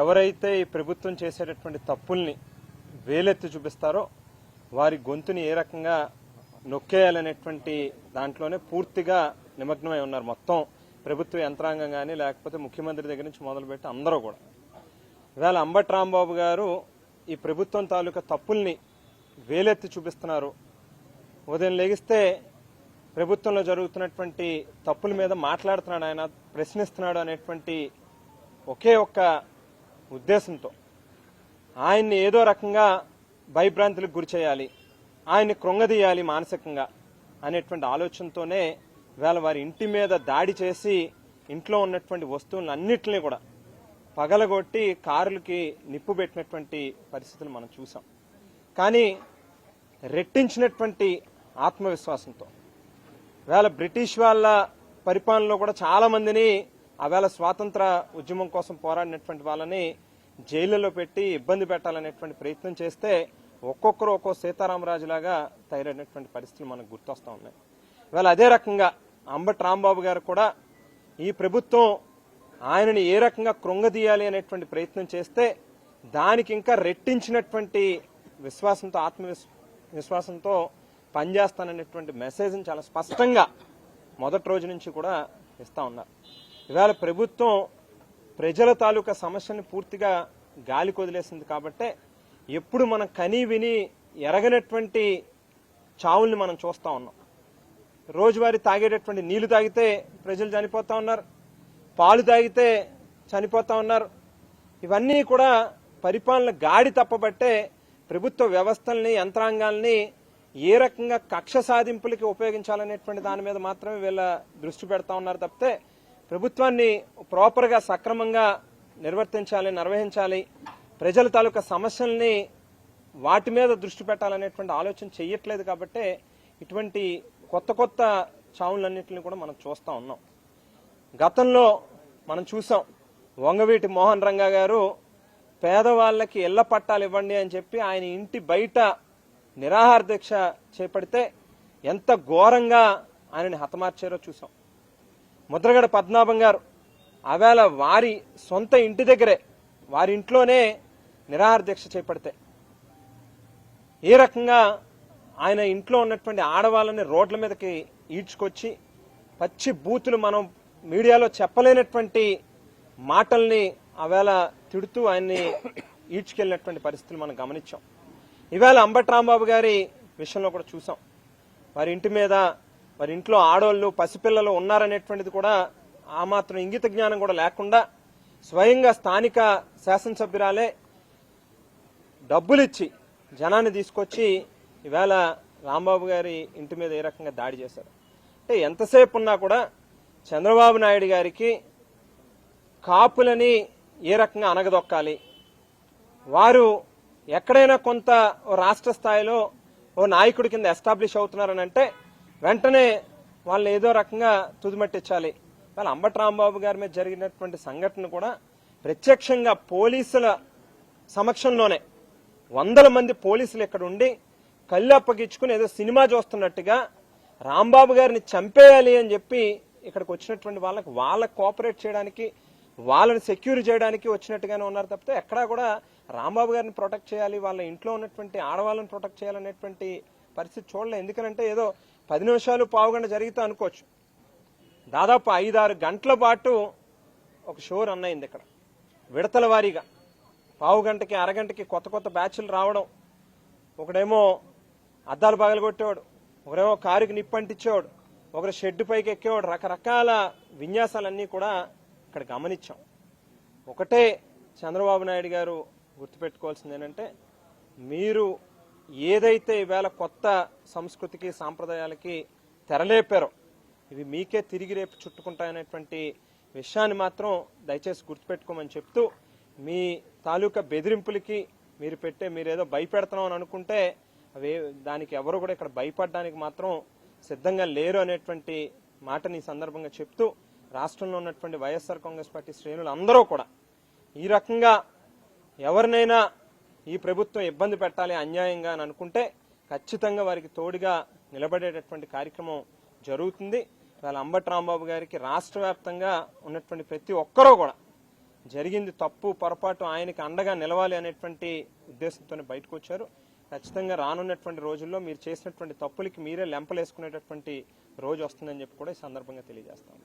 ఎవరైతే ఈ ప్రభుత్వం చేసేటటువంటి తప్పుల్ని వేలెత్తి చూపిస్తారో వారి గొంతుని ఏ రకంగా నొక్కేయాలనేటువంటి దాంట్లోనే పూర్తిగా నిమగ్నమై ఉన్నారు మొత్తం ప్రభుత్వ యంత్రాంగం కానీ లేకపోతే ముఖ్యమంత్రి దగ్గర నుంచి మొదలుపెట్టి అందరూ కూడా. ఇవాళ అంబటి రాంబాబు గారు ఈ ప్రభుత్వం తాలూకా తప్పుల్ని వేలెత్తి చూపిస్తున్నారు. ఉదయం లెగిస్తే ప్రభుత్వంలో జరుగుతున్నటువంటి తప్పుల మీద మాట్లాడుతున్నాడు, ఆయన ప్రశ్నిస్తున్నాడు అనేటువంటి ఒకే ఒక్క ఉద్దేశంతో ఆయన్ని ఏదో రకంగా భయభ్రాంతులకు గురి చేయాలి, ఆయన్ని కృంగదీయాలి మానసికంగా అనేటువంటి ఆలోచనతోనే ఇవాళ వారి ఇంటి మీద దాడి చేసి ఇంట్లో ఉన్నటువంటి వస్తువులను అన్నిటినీ కూడా పగలగొట్టి కారులకి నిప్పు పెట్టినటువంటి పరిస్థితులు మనం చూసాం. కానీ రెట్టించినటువంటి ఆత్మవిశ్వాసంతో ఇవాళ బ్రిటిష్ వాళ్ళ పరిపాలనలో కూడా చాలా మందిని ఆవేళ స్వాతంత్ర ఉద్యమం కోసం పోరాడినటువంటి వాళ్ళని జైళ్లలో పెట్టి ఇబ్బంది పెట్టాలనేటువంటి ప్రయత్నం చేస్తే ఒక్కొక్కరు ఒక్కో సీతారామరాజులాగా తయారైనటువంటి పరిస్థితులు మనకు గుర్తొస్తా ఉన్నాయి. ఇవాళ అదే రకంగా అంబటి రాంబాబు గారు కూడా ఈ ప్రభుత్వం ఆయనని ఏ రకంగా కృంగదీయాలి అనేటువంటి ప్రయత్నం చేస్తే దానికి ఇంకా రెట్టించినటువంటి విశ్వాసంతో ఆత్మవిశ్వాసంతో పనిచేస్తాననేటువంటి మెసేజ్ని చాలా స్పష్టంగా మొదటి రోజు నుంచి కూడా ఇస్తా ఉన్నారు. ఇవాళ ప్రభుత్వం ప్రజల తాలూకా సమస్యని పూర్తిగా గాలికి వదిలేసింది కాబట్టే ఎప్పుడు మనం కని విని ఎరగనటువంటి చావుల్ని మనం చూస్తా ఉన్నాం. రోజువారీ తాగేటటువంటి నీళ్లు తాగితే ప్రజలు చనిపోతా ఉన్నారు, పాలు తాగితే చనిపోతా ఉన్నారు. ఇవన్నీ కూడా పరిపాలన గాడి తప్పబట్టే ప్రభుత్వ వ్యవస్థల్ని యంత్రాంగాల్ని ఏ రకంగా కక్ష సాధింపులకి ఉపయోగించాలనేటువంటి దాని మీద మాత్రమే వీళ్ళ దృష్టి పెడతా ఉన్నారు తప్పితే ప్రభుత్వాన్ని ప్రాపర్గా సక్రమంగా నిర్వహించాలి, ప్రజల తాలూకా సమస్యల్ని వాటి మీద దృష్టి పెట్టాలనేటువంటి ఆలోచన చెయ్యట్లేదు. కాబట్టే ఇటువంటి కొత్త కొత్త చావులన్నింటినీ కూడా మనం చూస్తా ఉన్నాం. గతంలో మనం చూసాం, వంగవీటి మోహన్ రంగా గారు పేదవాళ్ళకి ఇళ్ల పట్టాలు ఇవ్వండి అని చెప్పి ఆయన ఇంటి బయట నిరాహార దీక్ష చేపడితే ఎంత ఘోరంగా ఆయనని హతమార్చారో చూసాం. ముద్రగడ పద్మనాభం గారు ఆవేళ వారి సొంత ఇంటి దగ్గరే వారి ఇంట్లోనే నిరాహార దీక్ష చేపడితే ఏ రకంగా ఆయన ఇంట్లో ఉన్నటువంటి ఆడవాళ్ళని రోడ్ల మీదకి ఈడ్చుకొచ్చి పచ్చి బూతులు మనం మీడియాలో చెప్పలేనటువంటి మాటల్ని ఆవేళ తిడుతూ ఆయన్ని ఈడ్చుకెళ్ళినటువంటి పరిస్థితులు మనం గమనించాం. ఇవాళ అంబటి రాంబాబు గారి విషయంలో కూడా చూసాం. వారి ఇంటి మీద వారి ఇంట్లో ఆడవాళ్ళు పసిపిల్లలు ఉన్నారనేటువంటిది కూడా ఆ మాత్రం ఇంగిత జ్ఞానం కూడా లేకుండా స్వయంగా స్థానిక శాసనసభ్యురాలే డబ్బులిచ్చి జనాన్ని తీసుకొచ్చి ఇవాళ రాంబాబు గారి ఇంటి మీద ఏ రకంగా దాడి చేశారు అంటే ఎంతసేపు ఉన్నా కూడా చంద్రబాబు నాయుడు గారికి కాపులని ఏ రకంగా అనగదొక్కాలి, వారు ఎక్కడైనా కొంత రాష్ట్ర స్థాయిలో ఓ నాయకుడి కింద ఎస్టాబ్లిష్ అవుతున్నారని అంటే వెంటనే వాళ్ళని ఏదో రకంగా తుదిమట్టించాలి. వాళ్ళ అంబటి రాంబాబు గారి మీద జరిగినటువంటి సంఘటన కూడా ప్రత్యక్షంగా పోలీసుల సమక్షంలోనే 100 మంది పోలీసులు ఇక్కడ ఉండి కళ్ళు అప్పగించుకుని ఏదో సినిమా చూస్తున్నట్టుగా రాంబాబు గారిని చంపేయాలి అని చెప్పి ఇక్కడికి వచ్చినటువంటి వాళ్ళకి కోఆపరేట్ చేయడానికి, వాళ్ళని సెక్యూర్ చేయడానికి వచ్చినట్టుగానే ఉన్నారు తప్పితే ఎక్కడా కూడా రాంబాబు గారిని ప్రొటెక్ట్ చేయాలి, వాళ్ళ ఇంట్లో ఉన్నటువంటి ఆడవాళ్ళని ప్రొటెక్ట్ చేయాలనేటువంటి పరిస్థితి చూడలేదు. ఎందుకంటే ఏదో 10 నిమిషాలు పావుగంట జరిగితే అనుకోవచ్చు, దాదాపు 5-6 గంటల పాటు ఒక షో రన్ అయింది ఇక్కడ. విడతల వారీగా పావుగంటకి అరగంటకి కొత్త కొత్త బ్యాచ్లు రావడం, ఒకడేమో అద్దాలు పగలగొట్టేవాడు, ఒకరేమో కారుకి నిప్పంటించేవాడు, ఒకరు షెడ్ పైకి ఎక్కేవాడు, రకరకాల విన్యాసాలన్నీ కూడా ఇక్కడ గమనించాం. ఒకటే చంద్రబాబు నాయుడు గారు గుర్తుపెట్టుకోవాల్సింది ఏంటంటే, మీరు ఏదైతే ఈవేళ కొత్త సంస్కృతికి సాంప్రదాయాలకి తెరలేపారో ఇవి మీకే తిరిగి రేపు చుట్టుకుంటాయనేటువంటి విషయాన్ని మాత్రం దయచేసి గుర్తుపెట్టుకోమని చెప్తూ, మీ తాలూకా బెదిరింపులకి మీరేదో భయపెడతామని అనుకుంటే అవి దానికి ఎవరు కూడా ఇక్కడ భయపడడానికి మాత్రం సిద్ధంగా లేరు అనేటువంటి మాటని ఈ సందర్భంగా చెప్తూ, రాష్ట్రంలో ఉన్నటువంటి వైఎస్ఆర్ కాంగ్రెస్ పార్టీ శ్రేణులు అందరూ కూడా ఈ రకంగా ఎవరినైనా ఈ ప్రభుత్వం ఇబ్బంది పెట్టాలి అన్యాయంగా అని అనుకుంటే ఖచ్చితంగా వారికి తోడుగా నిలబడేటటువంటి కార్యక్రమం జరుగుతుంది. వాళ్ళ అంబటి రాంబాబు గారికి రాష్ట్ర వ్యాప్తంగా ఉన్నటువంటి ప్రతి ఒక్కరూ కూడా జరిగింది తప్పు పొరపాటు, ఆయనకి అండగా నిలవాలి అనేటువంటి ఉద్దేశంతోనే బయటకు వచ్చారు. ఖచ్చితంగా రానున్నటువంటి రోజుల్లో మీరు చేసినటువంటి తప్పులకి మీరే లెంపలేసుకునేటటువంటి రోజు వస్తుందని చెప్పి కూడా ఈ సందర్భంగా తెలియజేస్తాను.